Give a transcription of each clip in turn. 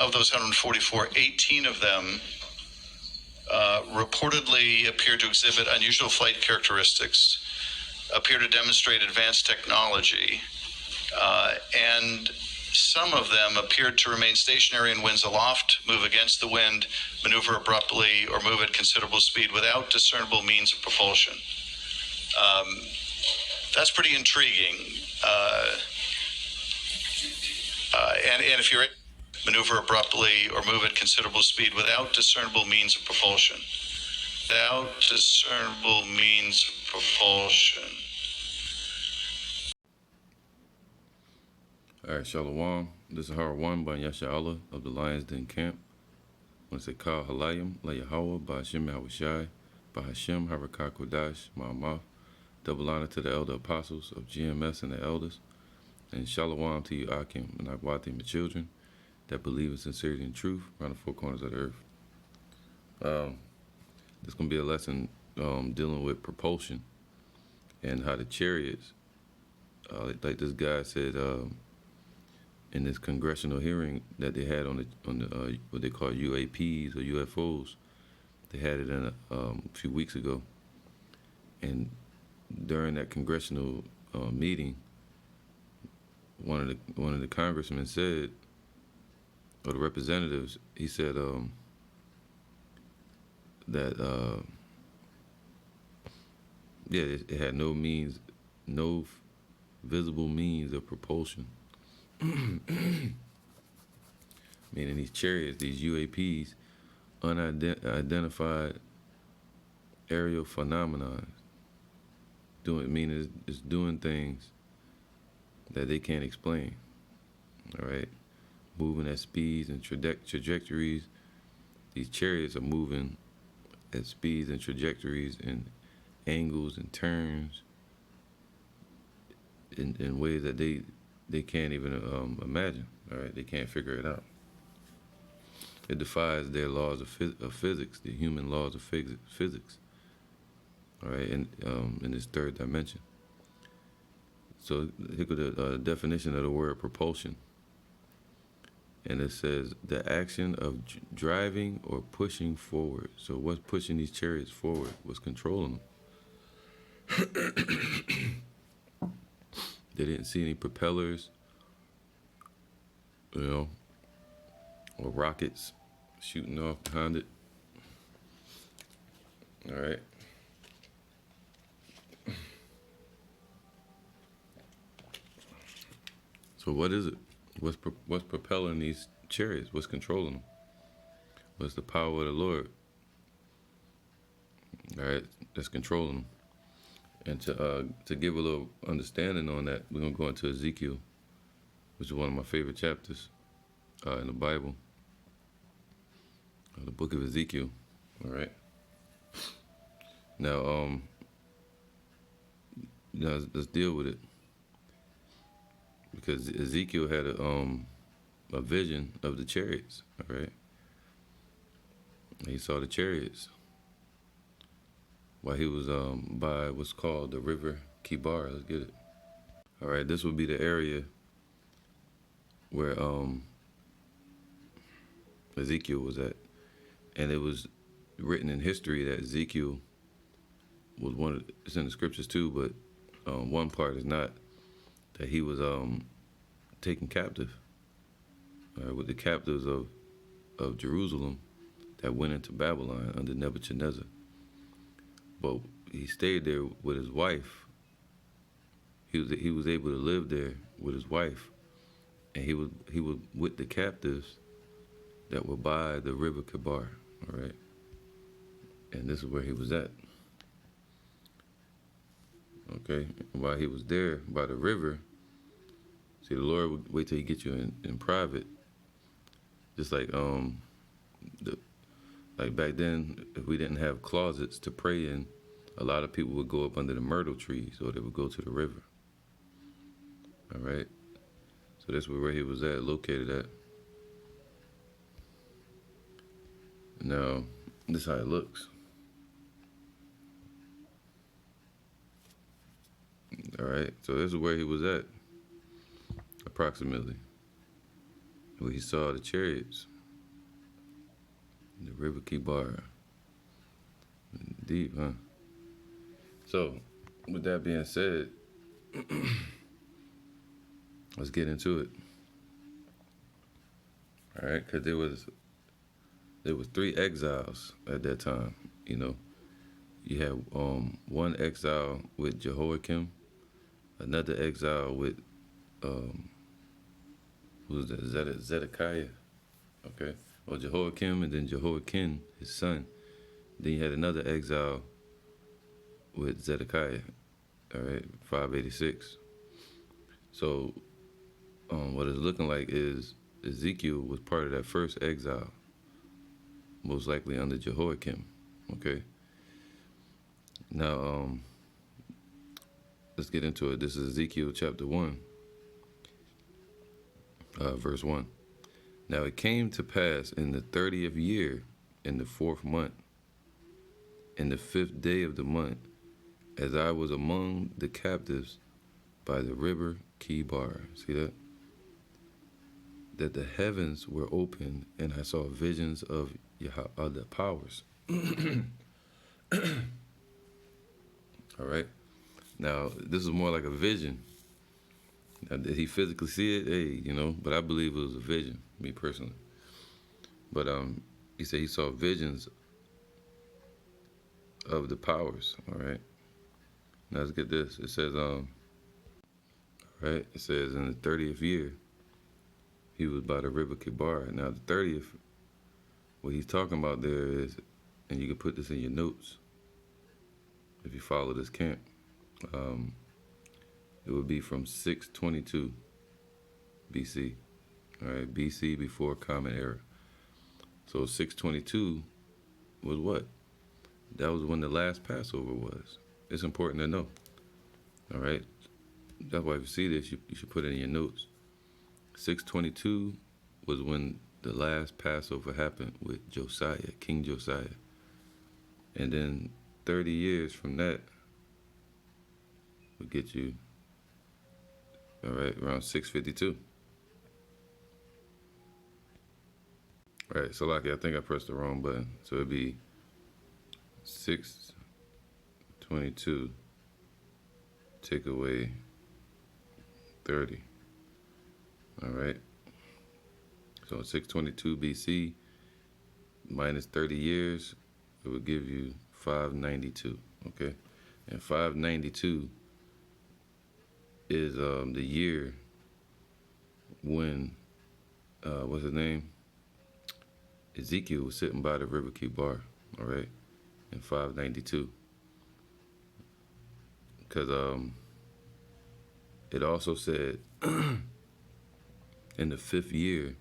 of those 144, 18 of them reportedly appear to exhibit unusual flight characteristics, appear to demonstrate advanced technology, and some of them appeared to remain stationary in winds aloft, move against the wind, maneuver abruptly, or move at considerable speed without discernible means of propulsion. That's pretty intriguing. And if you're maneuver abruptly or move at considerable speed without discernible means of propulsion. Without discernible means of propulsion. All right, Shalom. This is Har 1 by Yasha Allah of the Lions Den Camp. When I say Kal Halayim, La Yahweh, by Hashem Yahushai, by Hashem Harakah Kodash, Ma'amah. Double honor to the elder apostles of GMS and the elders. And Shalom to you, Akim, and Agwati, my children, that believe in sincerity and truth around the four corners of the earth. This is going to be a lesson dealing with propulsion and how the chariots, like this guy said in this congressional hearing that they had on the what they call UAPs or UFOs, they had it in a few weeks ago, and during that congressional meeting, one of the congressmen said, or the representatives, he said that it had no means, no visible means of propulsion. Meaning these chariots, these UAPs, unidentified aerial phenomenon, meaning it's doing things that they can't explain. All right, moving at speeds and trajectories. These chariots are moving at speeds and trajectories and angles and turns in ways that they can't even imagine. All right, they can't figure it out. It defies their laws of physics, the human laws of physics. All right, in this third dimension. So here go the definition of the word propulsion. And it says the action of driving or pushing forward. So what's pushing these chariots forward? What's controlling them? They didn't see any propellers, or rockets shooting off behind it. All right. So what is it? What's propelling these chariots? What's controlling them? What's the power of the Lord? All right, that's controlling them. And to give a little understanding on that, we're gonna go into Ezekiel, which is one of my favorite chapters in the Bible, the book of Ezekiel. All right. Now, let's deal with it, because Ezekiel had a vision of the chariots. All right. He saw the chariots while he was by what's called the river Kibar. Let's get it. All right, this would be the area where Ezekiel was at, and it was written in history that Ezekiel was it's in the scriptures too, but one part is not, that he was taken captive with the captives of Jerusalem that went into Babylon under Nebuchadnezzar. But he stayed there with his wife. He was able to live there with his wife, and he was with the captives that were by the river Kibar. All right, and this is where he was at. Okay, and while he was there by the river, see, the Lord would wait till he get you in private. Just like like back then, if we didn't have closets to pray in, a lot of people would go up under the myrtle trees, or they would go to the river. All right, so that's where he was at, located at. Now, this is how it looks. All right, so this is where he was at, approximately. where he saw the chariots, the river Kibar. Deep, huh? So, with that being said, let's get into it. All right, because there was 3 exiles at that time. You know, you had one exile with Jehoiakim, another exile with who was that? Zedekiah. Okay, or Jehoiakim, and then Jehoiakim, his son. Then you had another exile with Zedekiah. All right, 586. So, what it's looking like is Ezekiel was part of that first exile, most likely under Jehoiakim. Okay. Now, let's get into it. This is Ezekiel chapter 1, verse 1. Now it came to pass in the 30th year, in the 4th month, in the 5th day of the month, as I was among the captives by the river Kibar. See that? That the heavens were opened, and I saw visions of the powers. All right. Now, this is more like a vision. Now, did he physically see it? Hey, you know, but I believe it was a vision, me personally. But he said he saw visions of the powers. All right. Now let's get this. It says, all right. It says in the 30th year, he was by the river Kibar. Now the 30th, what he's talking about there is, and you can put this in your notes if you follow this camp. It would be from 622 BC. All right, BC before Common Era. So 622 was what? That was when the last Passover was. It's important to know. All right, that's why if you see this, you should put it in your notes. 622 was when the last Passover happened with Josiah, King Josiah. And then 30 years from that would get you, all right, around 652. All right, so Lucky, I think I pressed the wrong button. So it'd be 622 take away 30. All right. So 622 BC minus 30 years, it would give you 592. Okay. And 592 is the year when what's his name? Ezekiel was sitting by the river Kibar, all right, in 592. Because it also said in the 5th year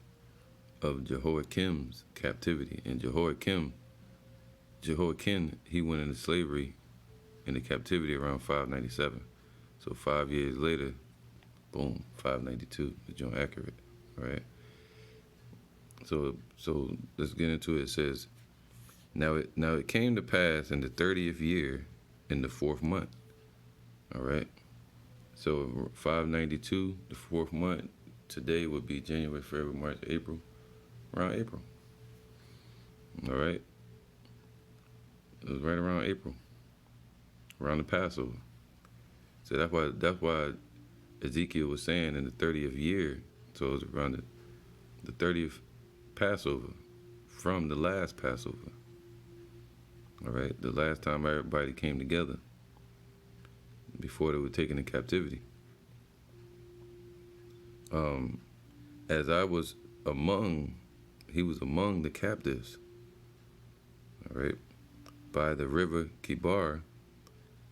of Jehoiakim's captivity. And Jehoiakim, he went into slavery into captivity around 597. So 5 years later, boom, 592 is John accurate, all right? So let's get into it. It says, now it came to pass in the 30th year, in the 4th month, all right? So 592, the 4th month, today would be January, February, March, April, around April, all right? It was right around April, around the Passover. So that's why Ezekiel was saying in the 30th year, so it was around the 30th Passover from the last Passover. All right, the last time everybody came together before they were taken in captivity. As I was he was among the captives, all right, by the river Kibar,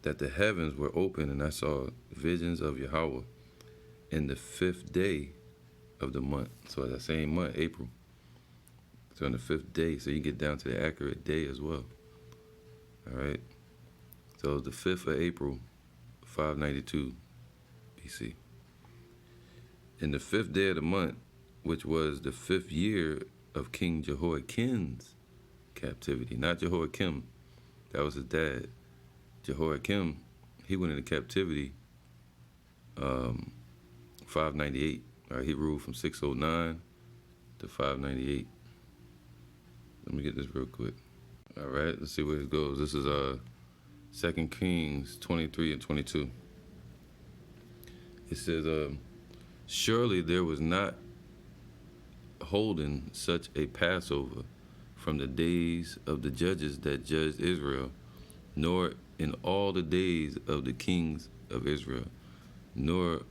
that the heavens were open, and I saw visions of Yahweh in the 5th day of the month. So that same month, April. So on the 5th day, so you get down to the accurate day as well. All right. So it was the 5th of April, 592 BC. In the 5th day of the month, which was the 5th year of King Jehoiakim's captivity, not Jehoiakim, that was his dad. Jehoiakim, he went into captivity 598. All right, he ruled from 609 to 598. Let me get this real quick. All right, let's see where it goes. This is 2 Kings 23 and 22. It says, surely there was not holden such a Passover from the days of the judges that judged Israel, nor in all the days of the kings of Israel, nor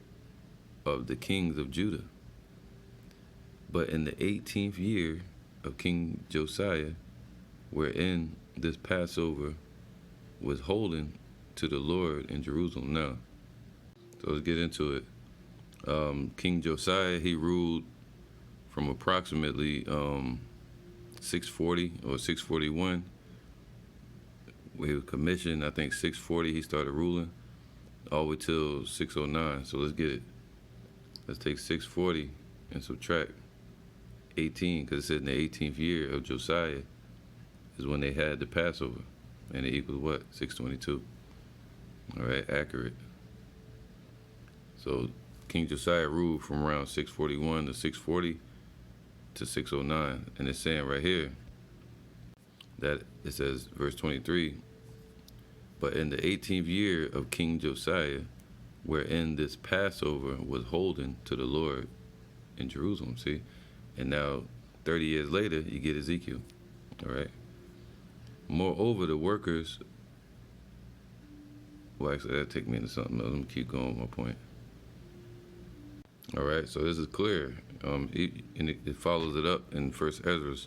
of the kings of Judah. But in the 18th year of King Josiah, wherein this Passover was holden to the Lord in Jerusalem. Now, so let's get into it. King Josiah, he ruled from approximately 640 or 641. He was commissioned, I think 640 he started ruling, all the way till 609. So let's get it. Let's take 640 and subtract 18, because it said in the 18th year of Josiah is when they had the Passover, and it equals what? 622. All right, accurate. So King Josiah ruled from around 641 to 640 to 609, and it's saying right here that it says, verse 23, but in the 18th year of King Josiah, wherein this Passover was holden to the Lord in Jerusalem. See? And now 30 years later, you get Ezekiel. All right. Moreover, the workers, well, actually, that'll take me into something else. Let me keep going with my point. All right, so this is clear. And it follows it up in First Ezra's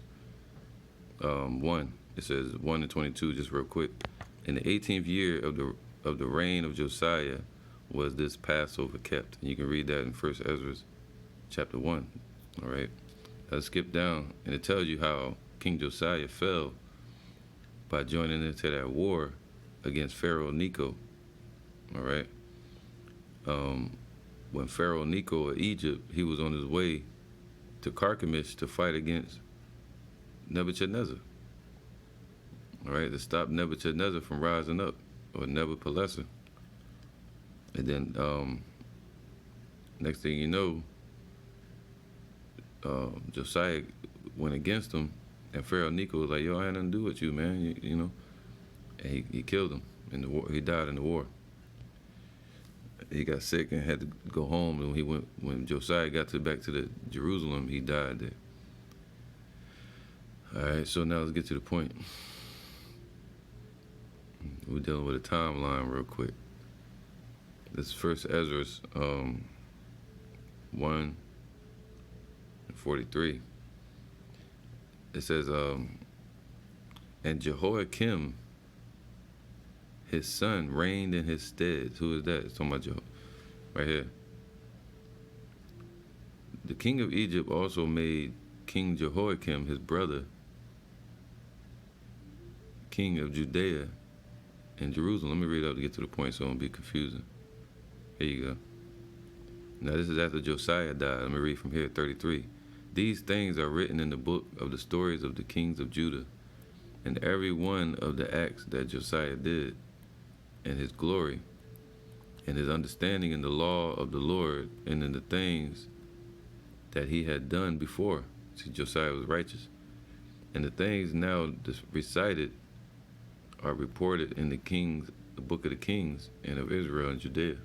1. It says 1 and 22, just real quick. In the 18th year of the reign of Josiah was this Passover kept. And you can read that in First Ezra's chapter 1. All right. Let's skip down, and it tells you how King Josiah fell by joining into that war against Pharaoh Necho. All right. When Pharaoh Necho of Egypt, he was on his way to Carchemish to fight against Nebuchadnezzar. All right, to stop Nebuchadnezzar from rising up, or Nebuchadnezzar. And then next thing you know, Josiah went against him, and Pharaoh Necho was like, yo, I had nothing to do with you, man, you know. And he killed him in the war. He died in the war. He got sick and had to go home, and when Josiah got back to Jerusalem, he died there. All right, so now let's get to the point. We're dealing with a timeline real quick. This is First Ezra's 1 and 43. It says, and Jehoiakim, his son, reigned in his stead. Who is that? It's talking about right here. The king of Egypt also made King Jehoiakim, his brother, king of Judea and Jerusalem. Let me read it up to get to the point so it won't be confusing. Here you go. Now this is after Josiah died. Let me read from here, 33. These things are written in the book of the stories of the kings of Judah, and every one of the acts that Josiah did, and his glory, and his understanding in the law of the Lord, and in the things that he had done before. See, Josiah was righteous. And the things now recited are reported in the book of the kings and of Israel and Judea.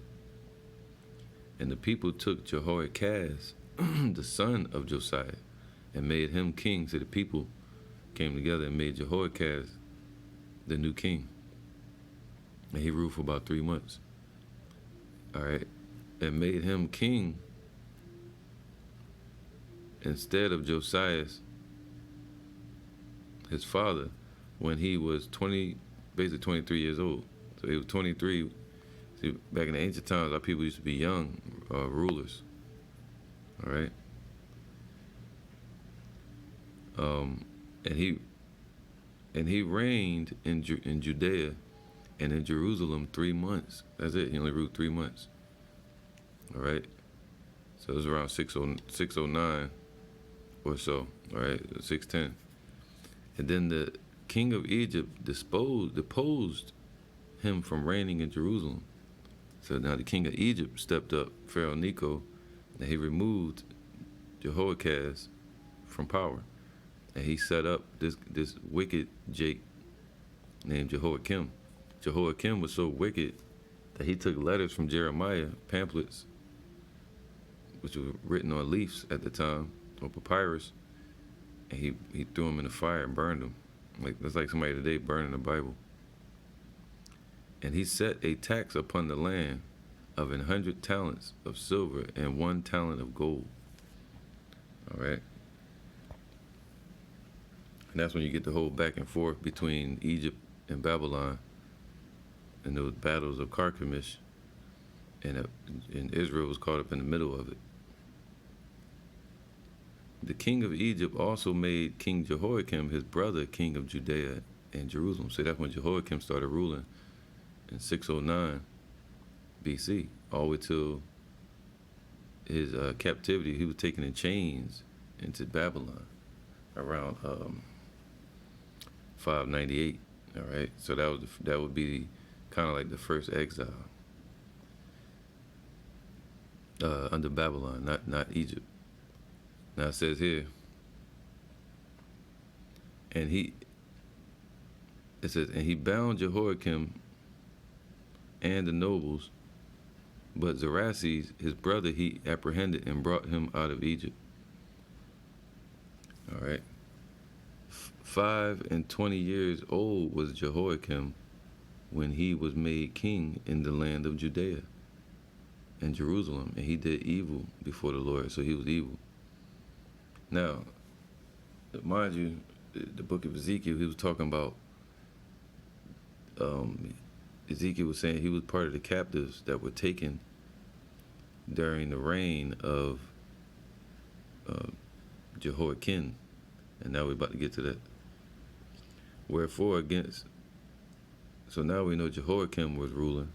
And the people took Jehoiachaz, the son of Josiah, and made him king. So the people came together and made Jehoiachaz the new king. And he ruled for about 3 months. All right. And made him king instead of Josiah's, his father, when he was basically 23 years old. So he was 23. See, back in the ancient times, our people used to be young rulers. All right. And he reigned in Judea and in Jerusalem 3 months. That's it. He only ruled 3 months. All right. So it was around 609 or so. All right, 610. And then the king of Egypt deposed him from reigning in Jerusalem. So now the king of Egypt stepped up, Pharaoh Necho, and he removed Jehoiachaz from power. And he set up this wicked Jake named Jehoiakim. Jehoiakim was so wicked that he took letters from Jeremiah, pamphlets, which were written on leaves at the time, or papyrus, and he threw them in the fire and burned them. That's like somebody today burning the Bible. And he set a tax upon the land of 100 talents of silver and 1 talent of gold. All right. And that's when you get the whole back and forth between Egypt and Babylon and those battles of Carchemish. And Israel was caught up in the middle of it. The king of Egypt also made King Jehoiakim his brother king of Judea and Jerusalem. So that's when Jehoiakim started ruling in 609 BC, all the way till his captivity. He was taken in chains into Babylon around 598. All right, so that would be kind of like the first exile under Babylon, not Egypt. Now it says here, and he bound Jehoiakim and the nobles, but Xerxes, his brother, he apprehended and brought him out of Egypt. All right. 25 years old was Jehoiakim when he was made king in the land of Judea and Jerusalem, and he did evil before the Lord, so he was evil. Now, mind you, the book of Ezekiel, he was talking about, Ezekiel was saying he was part of the captives that were taken during the reign of Jehoiakim, and now we're about to get to that. Wherefore so now we know Jehoiakim was ruling.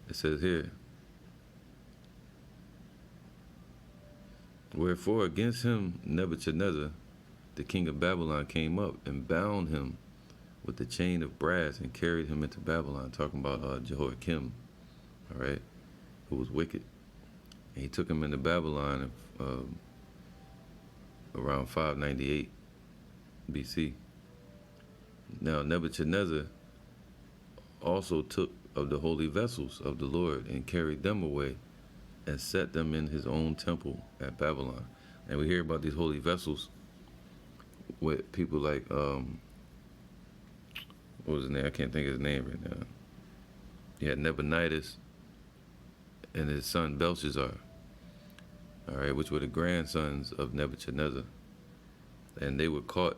It says here, wherefore against him Nebuchadnezzar, the king of Babylon, came up and bound him with the chain of brass and carried him into Babylon, talking about Jehoiakim, all right, who was wicked. And he took him into Babylon around 598 BC. Now Nebuchadnezzar also took of the holy vessels of the Lord and carried them away and set them in his own temple at Babylon. And we hear about these holy vessels with people like, what was his name? I can't think of his name right now. He had Nabonidus and his son Belshazzar, all right, which were the grandsons of Nebuchadnezzar. And they were caught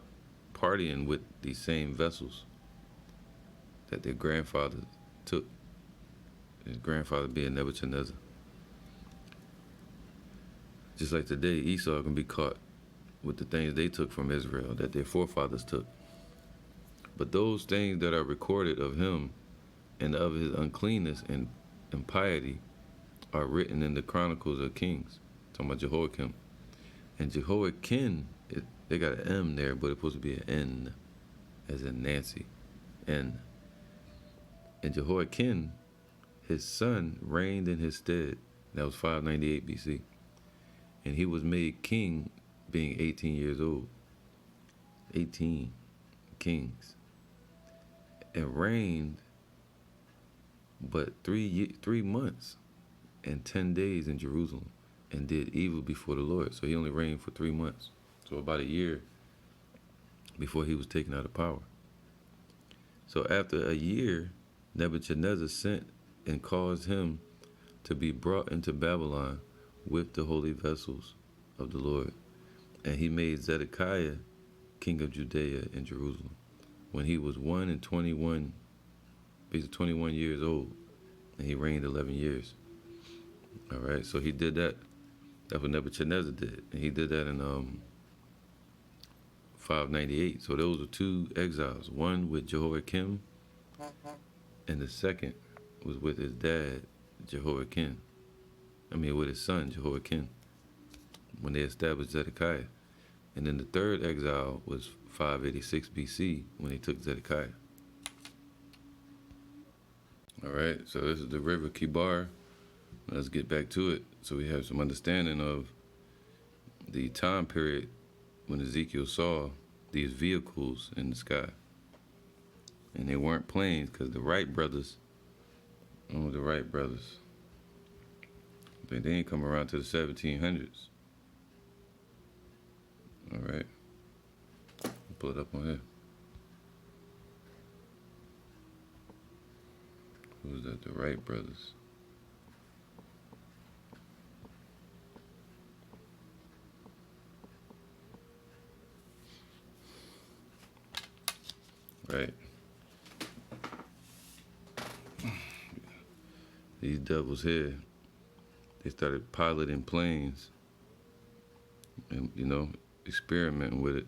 partying with these same vessels that their grandfather took, his grandfather being Nebuchadnezzar. Just like today, Esau can be caught with the things they took from Israel that their forefathers took. But those things that are recorded of him and of his uncleanness and impiety are written in the Chronicles of Kings, talking about Jehoiakim. And Jehoiakim, they got an M there, but it's supposed to be an N, as in Nancy, N. And Jehoiakim, his son, reigned in his stead. That was 598 BC. And he was made king being 18 years old. 18 kings. And reigned but 3 months and 10 days in Jerusalem, and did evil before the Lord. So he only reigned for 3 months. So about a year before he was taken out of power. So after a year, Nebuchadnezzar sent and caused him to be brought into Babylon with the holy vessels of the Lord. And he made Zedekiah king of Judea and Jerusalem when he was 21 years old, and he reigned 11 years. All right, so he did that. That's what Nebuchadnezzar did, and he did that in 598. So those were 2 exiles, one with Jehoiakim, and the second was with his dad, Jehoiakim. With his son, Jehoiakim, when they established Zedekiah. And then the third exile was 586 BC when they took Zedekiah. All right, so this is the river Kibar. Let's get back to it so we have some understanding of the time period when Ezekiel saw these vehicles in the sky. And they weren't planes, because the Wright brothers, the Wright brothers, they didn't come around to the 1700s. All right. Pull it up on here. Who was that? The Wright brothers. Right. These devils here, they started piloting planes and, experimenting with it.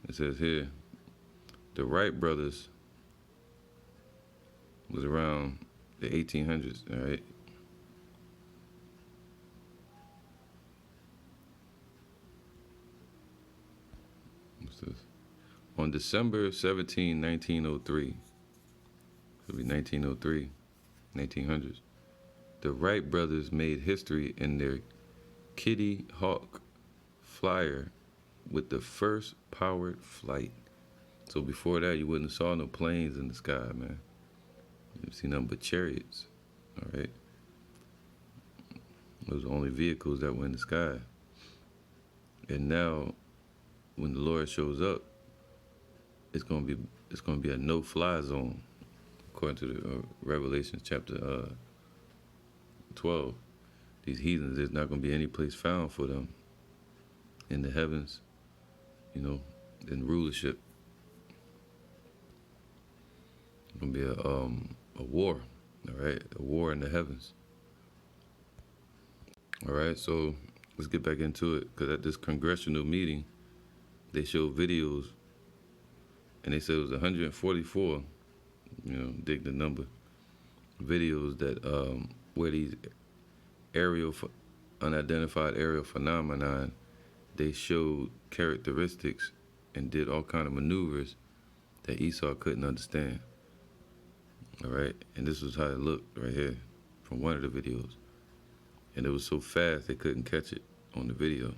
It says here, the Wright brothers was around the 1800s, all right? What's this? On December 17, 1903, it'll be 1903, 1900s, the Wright brothers made history in their Kitty Hawk flyer with the first powered flight. So before that, you wouldn't have saw no planes in the sky, man. You've seen nothing but chariots, all right? Those are the only vehicles that were in the sky. And now, when the Lord shows up, it's gonna be a no-fly zone, according to the Revelation chapter 12. These heathens, there's not gonna be any place found for them in the heavens, in rulership. It's gonna be a war, all right? A war in the heavens. All right, so let's get back into it, because at this congressional meeting, they showed videos, and they said it was 144, dig the number, videos that where these unidentified aerial phenomenon, they showed characteristics and did all kind of maneuvers that Esau couldn't understand. All right, and this was how it looked right here from one of the videos. And it was so fast they couldn't catch it on the video.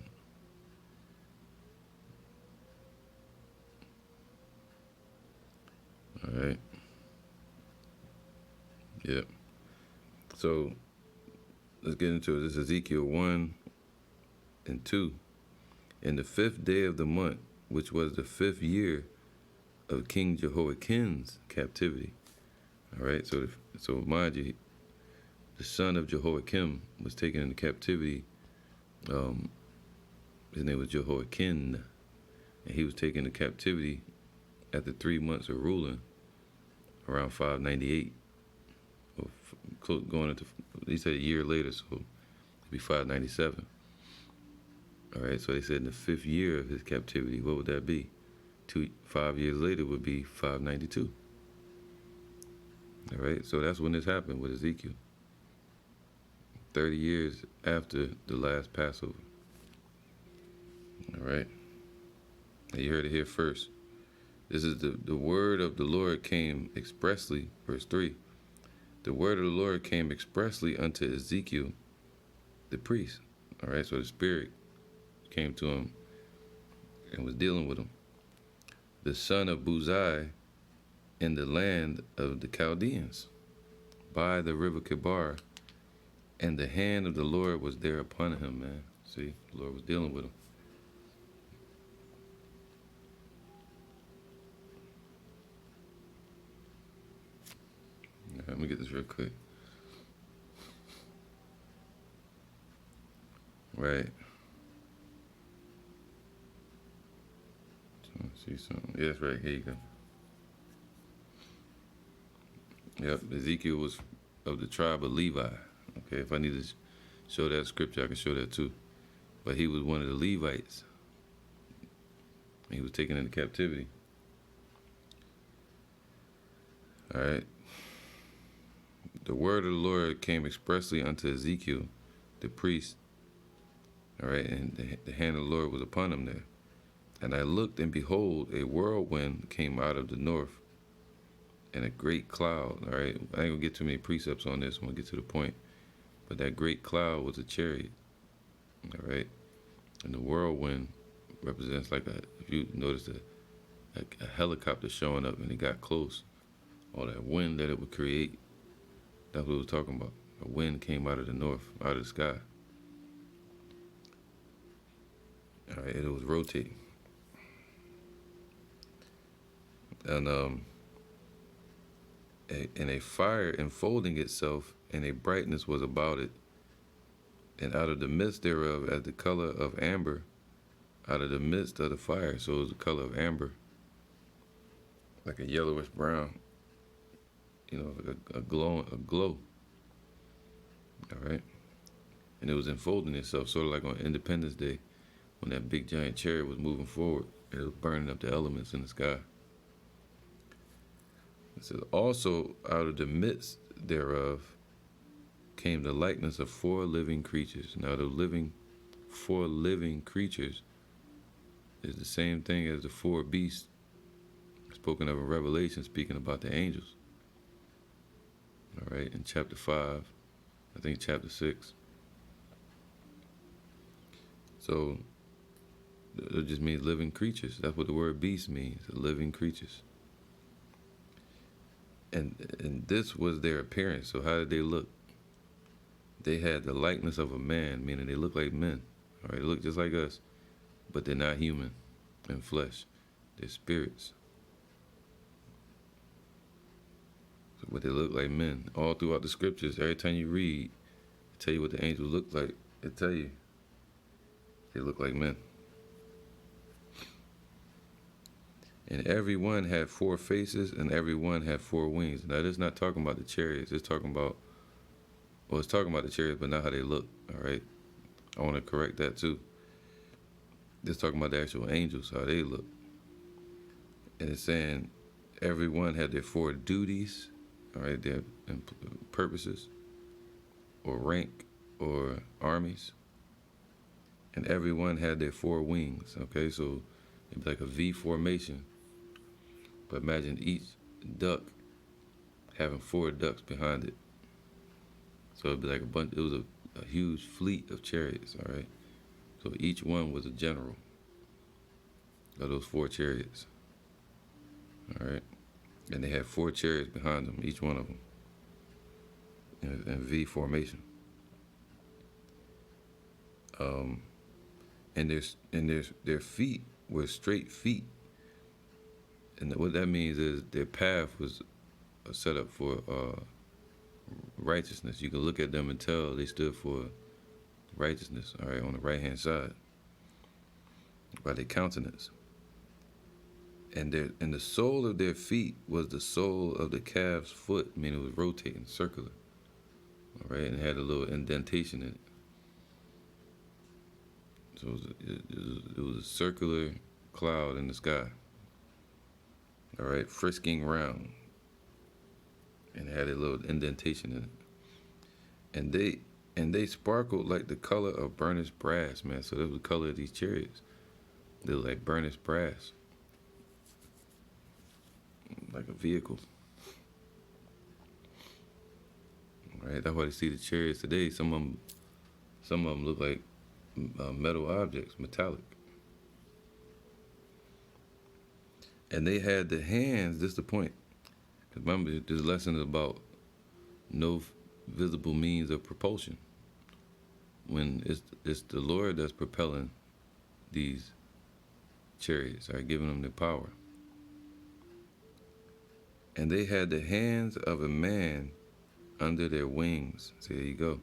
All right. Yep. So let's get into it. This is Ezekiel 1 and 2. In the 5th day of the month, which was the 5th year of King Jehoiakim's captivity. All right. So mind you, the son of Jehoiakim was taken into captivity. His name was Jehoiakim, and he was taken into captivity after 3 months of ruling, around 598, or going into, he said a year later, so it'd be 597. All right, so they said in the 5th year of his captivity, what would that be? 5 years later would be 592. All right, so that's when this happened with Ezekiel. 30 years after the last Passover. All right. And you heard it here first. This is the word of the Lord came expressly, verse 3. The word of the Lord came expressly unto Ezekiel, the priest. All right, so the Spirit came to him and was dealing with him. The son of Buzai in the land of the Chaldeans, by the river Kibar, and the hand of the Lord was there upon him, man. See, the Lord was dealing with him. Let me get this real quick. Right. See something. Yeah, that's right. Here you go. Yep, Ezekiel was of the tribe of Levi. Okay, if I need to show that scripture, I can show that too. But he was one of the Levites. He was taken into captivity. All right. The word of the Lord came expressly unto Ezekiel, the priest. All right, and the hand of the Lord was upon him there. And I looked, and behold, a whirlwind came out of the north, and a great cloud. All right, I ain't gonna get too many precepts on this. I'm gonna get to the point. but that great cloud was a chariot. All right, and the whirlwind represents like a. If you notice a helicopter showing up and it got close, all that wind that it would create. That's what it was talking about. A wind came out of the north, out of the sky. All right, it was rotating, and a fire enfolding itself, and a brightness was about it, and out of the midst thereof, as the color of amber, out of the midst of the fire. So it was the color of amber, like a yellowish brown, like a glow. All right, and it was enfolding itself, sort of like on Independence Day, when that big giant chariot was moving forward. It was burning up the elements in the sky. It says, also out of the midst thereof came the likeness of 4 living creatures. Now the 4 living creatures is the same thing as the 4 beasts spoken of in Revelation, speaking about the angels. All right, in chapter 5, I think chapter 6. So it just means living creatures. That's what the word beast means, living creatures. And this was their appearance. So how did they look? They had the likeness of a man, meaning they look like men. All right, they look just like us, but they're not human in flesh. They're spirits. So, but they look like men. All throughout the scriptures, every time you read, it tell you what the angels look like. It tell you they look like men. And every one had 4 faces, and every one had 4 wings. Now, this is not talking about the chariots. It's talking about the chariots, but not how they look. All right, I want to correct that too. It's talking about the actual angels, how they look. And it's saying every one had their 4 duties, all right, their purposes, or rank, or armies. And every one had their 4 wings. Okay, so it'd be like a V formation. But imagine each duck having 4 ducks behind it. So it'd be like it was a huge fleet of chariots, all right? So each one was a general of those 4 chariots, all right? And they had 4 chariots behind them, each one of them, in V formation. And their feet were straight feet. And what that means is their path was set up for righteousness. You can look at them and tell they stood for righteousness, all right, on the right-hand side, by their countenance. And the sole of their feet was the sole of the calf's foot, meaning it was rotating, circular, all right, and it had a little indentation in it. So it was a circular cloud in the sky, all right, frisking round, and it had a little indentation in it. And they sparkled like the color of burnished brass, man. So that was the color of these chariots. They were like burnished brass, like a vehicle. All right, that's why they see the chariots today. Some of them look like metal objects, metallic. And they had the hands, this is the point. Remember, this lesson is about no visible means of propulsion. When it's the Lord that's propelling these chariots, right, giving them the power. And they had the hands of a man under their wings. So there you go.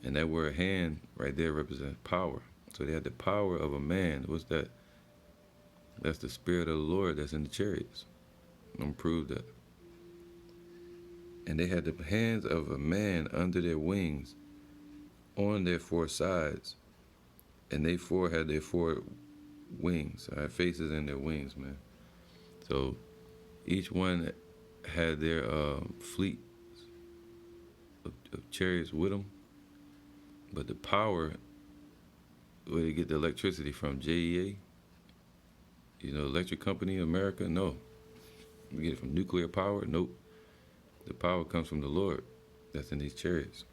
And that word hand right there represents power. So they had the power of a man. What's that? That's the Spirit of the Lord that's in the chariots. I'm going to prove that. And they had the hands of a man under their wings on their 4 sides. And they 4 had their 4 wings, all right, faces and their wings, man. So each one had their fleet of chariots with them. But the power, where they get the electricity from, JEA, electric company in America? No. We get it from nuclear power? Nope. The power comes from the Lord that's in these chariots.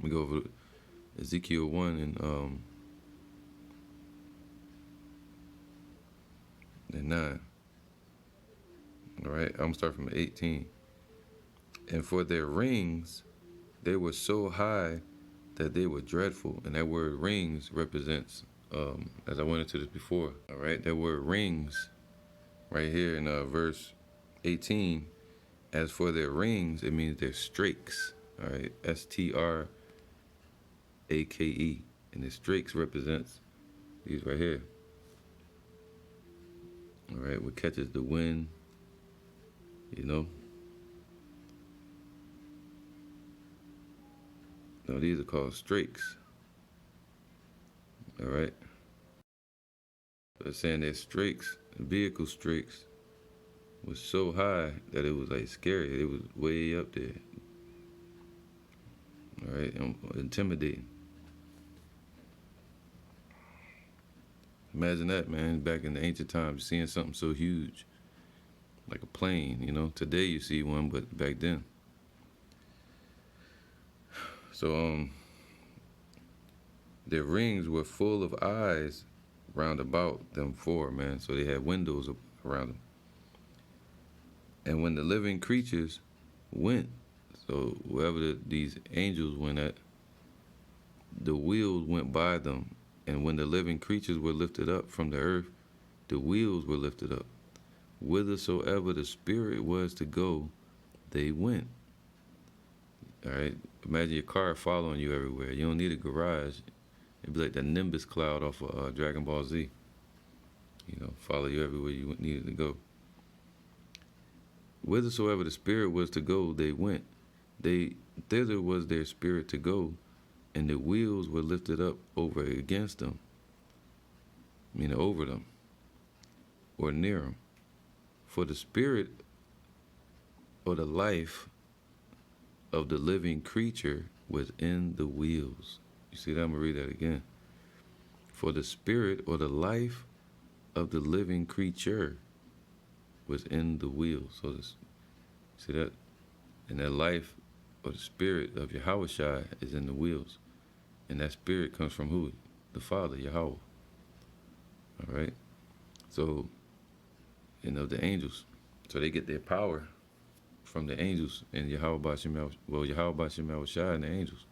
We go over Ezekiel 1 and 9. All right, I'm gonna start from 18. And for their rings, they were so high that they were dreadful. And that word rings represents, as I went into this before, all right, that word rings right here in verse 18. As for their rings, it means their strakes, all right, STRAKE. And the strakes represents these right here, all right, what catches the wind, you know. No, these are called strakes, all right. But saying that strakes, vehicle strakes, was so high that it was like scary. It was way up there, all right, intimidating. Imagine that, man, back in the ancient times, seeing something so huge, like a plane, you know. Today you see one, but back then. So, their rings were full of eyes round about them four, man. So they had windows around them. And when the living creatures went, so wherever these angels went at, the wheels went by them. And when the living creatures were lifted up from the earth, the wheels were lifted up. Whithersoever the spirit was to go, they went. All right. Imagine your car following you everywhere. You don't need a garage. It'd be like the Nimbus cloud off of Dragon Ball Z. You know, follow you everywhere you needed to go. Whithersoever the spirit was to go, they went. Thither was their spirit to go, and the wheels were lifted up over against them, meaning over them, or near them. For the spirit or the life of the living creature was in the wheels. You see that? I'm going to read that again. For the spirit or the life of the living creature was in the wheels. So this, see that? And that life or the spirit of Yahushua is in the wheels. And that spirit comes from who? The Father, Yahweh. All right? So, you know, the angels. So they get their power from the angels and Yahweh Bashim, well, Yahweh Bashim Yahushua and the angels.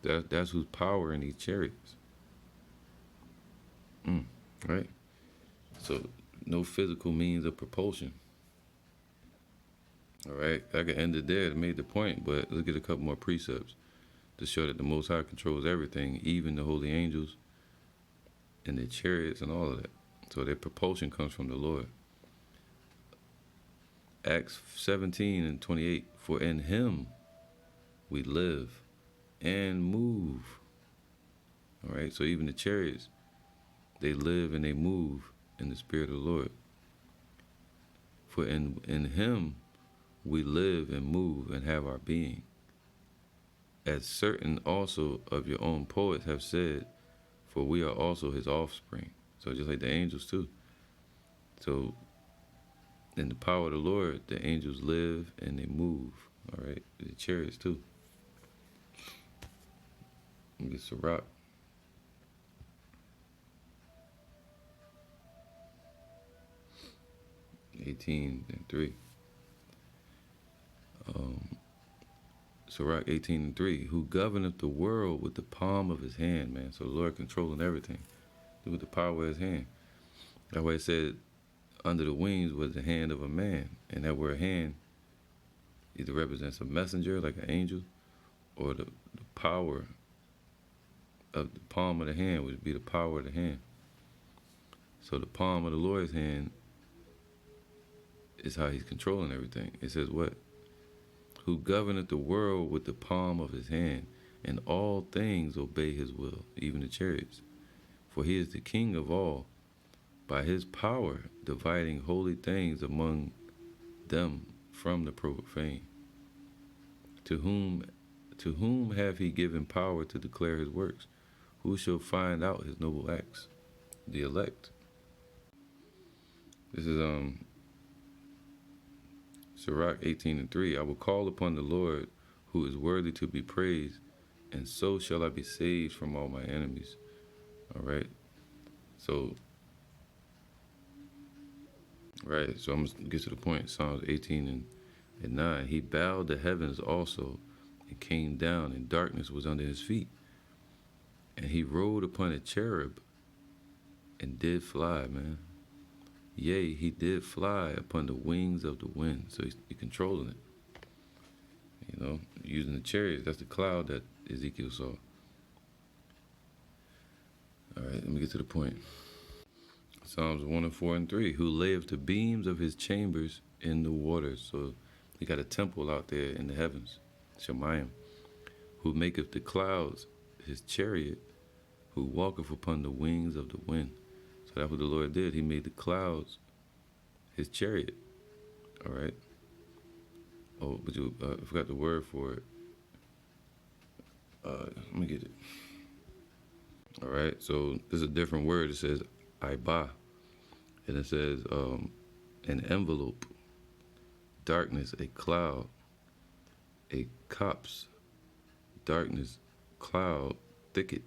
That's whose power in these chariots. Right? So no physical means of propulsion. All right? I could end it there to make the point, but let's get a couple more precepts to show that the Most High controls everything, even the holy angels and their chariots and all of that. So their propulsion comes from the Lord. Acts 17 and 28, for in him we live and move. All right, so even the chariots, they live and they move in the Spirit of the Lord. For in him we live and move and have our being. As certain also of your own poets have said, for we are also his offspring. So just like the angels too. So in the power of the Lord, the angels live and they move. All right, the chariots too. Let me get Sirach. 18 and 3. Sirach 18 and 3. Who governeth the world with the palm of his hand, man. So the Lord controlling everything with the power of his hand. That's why it said under the wings was the hand of a man. And that word hand either represents a messenger like an angel, or the power of the palm of the hand would be the power of the hand. So the palm of the Lord's hand is how he's controlling everything. It says what? Who governeth the world with the palm of his hand, and all things obey his will, even the chariots. For he is the king of all, by his power dividing holy things among them from the profane. To whom have he given power to declare his works? Who shall find out his noble acts? The elect. This is Sirach 18 and 3. I will call upon the Lord, who is worthy to be praised, and so shall I be saved from all my enemies. All right. So, right. So I'm gonna get to the point. Psalms 18 and 9. He bowed the heavens also, and came down, and darkness was under his feet. And he rode upon a cherub, and did fly, man. Yea, he did fly upon the wings of the wind. So he's controlling it. You know, using the chariots. That's the cloud that Ezekiel saw. All right, let me get to the point. Psalms 1 and 4 and 3. Who layeth the beams of his chambers in the waters. So he got a temple out there in the heavens. Shemayim. Who maketh the clouds his chariot. Who walketh upon the wings of the wind. So that's what the Lord did. He made the clouds his chariot. All right. Oh, but you I forgot the word for it. Let me get it. All right. So this is a different word. It says Iba. And it says an envelope, darkness, a cloud, a copse, darkness, cloud, thicket,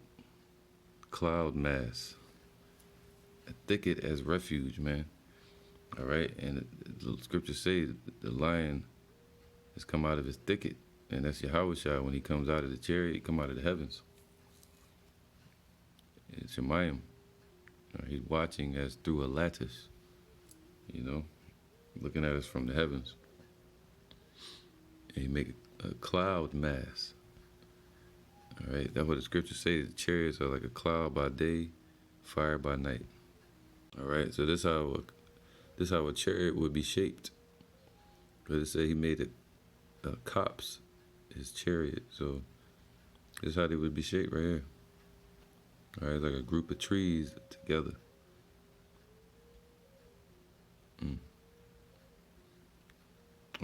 cloud mass, a thicket as refuge, man. All right, and the scriptures say the lion has come out of his thicket, and that's Yahushua. When he comes out of the chariot, he come out of the heavens. It's Shemayim. He's watching as through a lattice, you know, looking at us from the heavens. And he make a cloud mass. All right, that's what the scriptures say. The chariots are like a cloud by day, fire by night. All right, so this how a chariot would be shaped. But it say he made a copse, his chariot. So this is how they would be shaped right here. All right, like a group of trees together. All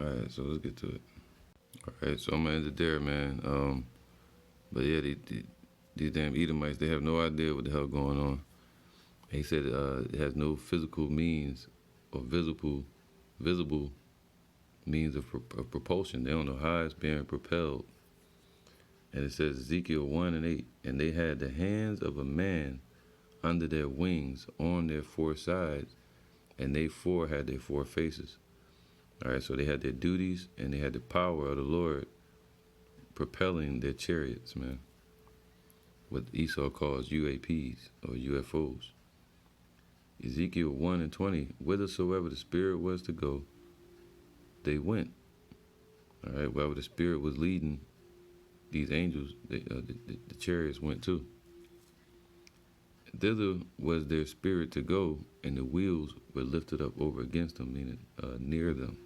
right, so let's get to it. All right, so I'm gonna end it there, man. But yeah, these damn Edomites, they have no idea what the hell going on. He said it has no physical means or visible means of propulsion. They don't know how it's being propelled. And it says Ezekiel 1 and 8, and they had the hands of a man under their wings on their four sides, and they four had their four faces. All right, so they had their duties, and they had the power of the Lord propelling their chariots, man. What Esau calls UAPs or UFOs. Ezekiel 1 and 20, whithersoever the Spirit was to go, they went. All right, wherever the Spirit was leading these angels, the chariots went too. Thither was their spirit to go, and the wheels were lifted up over against them, meaning near them.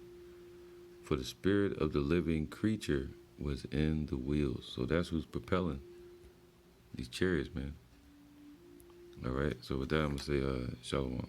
For the spirit of the living creature was in the wheels. So that's who's propelling these chariots, man. All right, so with that, I'm going to say shalom.